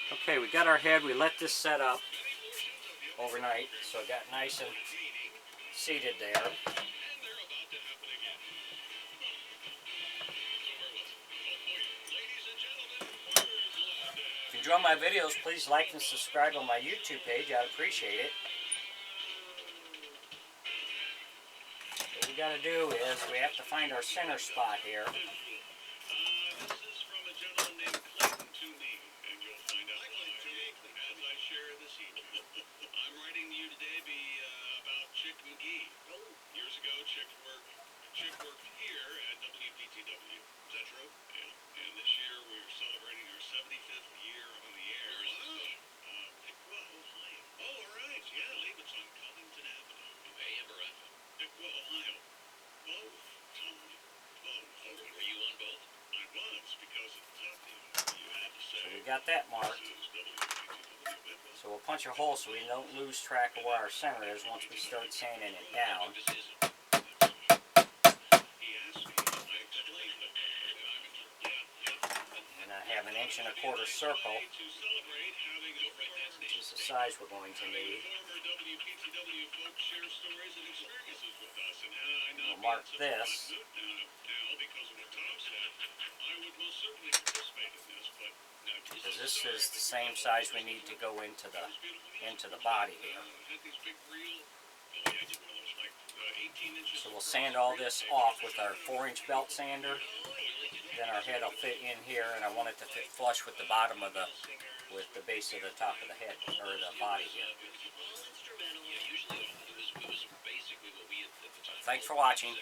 Okay, we got our head. We let this set up overnight, so it got nice and seated there. If you enjoy my videos, please like and subscribe on my YouTube page. I'd appreciate it. What we got to do is we have to find our center spot here. Chick worked here at WPTW. Is that true? Yeah. And this year we're celebrating our 75th year on the air. Where is this? Piqua, Ohio. Oh, all right. Yeah, I believe it's on Covington Avenue. AM or FM? Piqua, Ohio. Both, Tony. Both. Oh, were you on both? I was, because at the top you had to say. So we got that marked. So we'll punch a hole so we don't lose track of where our center is once we start sanding it down. And I have an 1¼ inch circle, which is the size we're going to need. We'll mark this. Because this is the same size we need to go into the body here. So we'll sand all this off with our 4-inch belt sander. Then our head will fit in here, and I want it to fit flush with the bottom of with the base of the top of the head, or the body here. Thanks for watching.